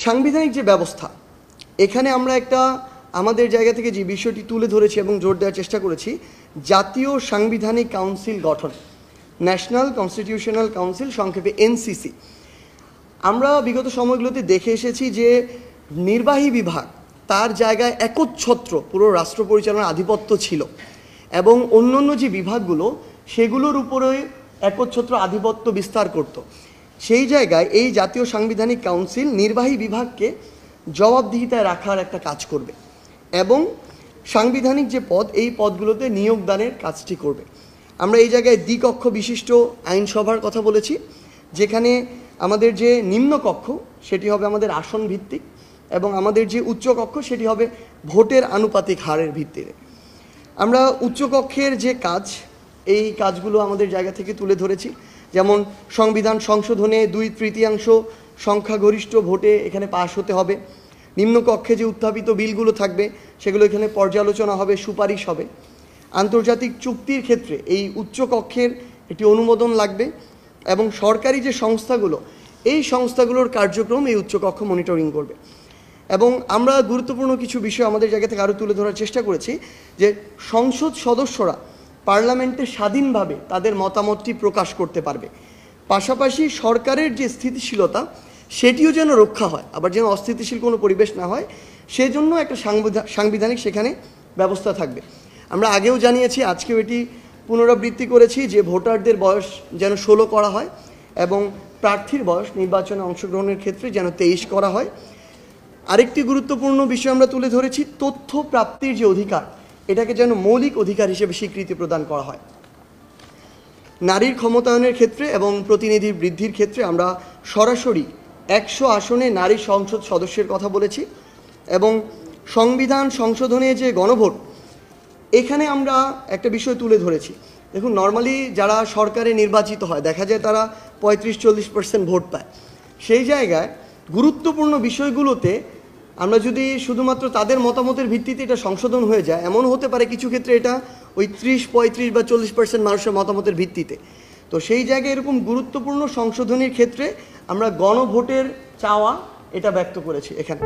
সাংবিধানিক যে ব্যবস্থা, এখানে আমরা একটা আমাদের জায়গা থেকে যে বিষয়টি তুলে ধরেছি এবং জোর দেওয়ার চেষ্টা করেছি, জাতীয় সাংবিধানিক কাউন্সিল গঠন, ন্যাশনাল কনস্টিটিউশনাল কাউন্সিল, সংক্ষেপে এনসিসি। আমরা বিগত সময়গুলোতে দেখে এসেছি যে নির্বাহী বিভাগ তার জায়গায় একচ্ছত্র পুরো রাষ্ট্র পরিচালনার আধিপত্য ছিল এবং অন্যান্য যে বিভাগগুলো সেগুলোর উপরে একচ্ছত্র আধিপত্য বিস্তার করত। সেই জায়গায় এই জাতীয় সাংবিধানিক কাউন্সিল নির্বাহী বিভাগকে জবাবদিহিতায় রাখার একটা কাজ করবে এবং সাংবিধানিক যে পদ, এই পদগুলোতে নিয়োগদানের কাজটি করবে। আমরা এই জায়গায় দ্বিকক্ষ বিশিষ্ট আইনসভার কথা বলেছি, যেখানে আমাদের যে নিম্নকক্ষ সেটি হবে আমাদের আসন ভিত্তিক এবং আমাদের যে উচ্চকক্ষ সেটি হবে ভোটের আনুপাতিক হারের ভিত্তিতে। আমরা উচ্চকক্ষের যে কাজ, এই কাজগুলো আমাদের জায়গা থেকে তুলে ধরেছি, যেমন সংবিধান সংশোধনে 2/3 সংখ্যাগরিষ্ঠ ভোটে এখানে পাশ হতে হবে। নিম্নকক্ষে যে উত্থাপিত বিলগুলো থাকবে সেগুলো এখানে পর্যালোচনা হবে, সুপারিশ হবে। আন্তর্জাতিক চুক্তির ক্ষেত্রে এই উচ্চকক্ষের একটি অনুমোদন লাগবে এবং সরকারি যে সংস্থাগুলো, এই সংস্থাগুলোর কার্যক্রম এই উচ্চকক্ষ মনিটরিং করবে। এবং আমরা গুরুত্বপূর্ণ কিছু বিষয় আমাদের জায়গা থেকে আরও তুলে ধরার চেষ্টা করেছি, যে সংসদ সদস্যরা পার্লামেন্টে স্বাধীনভাবে তাদের মতামতটি প্রকাশ করতে পারবে। পাশাপাশি সরকারের যে স্থিতিশীলতা সেটিও যেন রক্ষা হয়, আবার যেন অস্থিতিশীল কোনো পরিবেশ না হয়, সেজন্য একটা সাংবিধানিক সেখানে ব্যবস্থা থাকবে। আমরা আগেও জানিয়েছি, আজকেও এটি পুনরাবৃত্তি করেছি, যে ভোটারদের বয়স যেন 16 করা হয় এবং প্রার্থীর বয়স নির্বাচনে অংশগ্রহণের ক্ষেত্রে যেন 23 করা হয়। আরেকটি গুরুত্বপূর্ণ বিষয় আমরা তুলে ধরেছি, তথ্য প্রাপ্তির যে অধিকার, এটাকে যেন মৌলিক অধিকার হিসেবে স্বীকৃতি প্রদান করা হয়। নারীর ক্ষমতায়নের ক্ষেত্রে এবং প্রতিনিধি বৃদ্ধির ক্ষেত্রে আমরা সরাসরি 100 আসনে নারী সংসদ সদস্যের কথা বলেছি এবং সংবিধান সংশোধনে যে গণভোট, এখানে আমরা একটা বিষয় তুলে ধরেছি। দেখুন, নর্মালি যারা সরকারে নির্বাচিত হয় দেখা যায় তারা 35-40% ভোট পায়। সেই জায়গায় গুরুত্বপূর্ণ বিষয়গুলোতে আমরা যদি শুধুমাত্র তাদের মতামতের ভিত্তিতে এটা সংশোধন হয়ে যায়, এমন হতে পারে কিছু ক্ষেত্রে এটা ওই 30-35 বা 40% মানুষের মতামতের ভিত্তিতে। তো সেই জায়গায় এরকম গুরুত্বপূর্ণ সংশোধনীর ক্ষেত্রে আমরা গণভোটের চাওয়া এটা ব্যক্ত করেছি এখানে।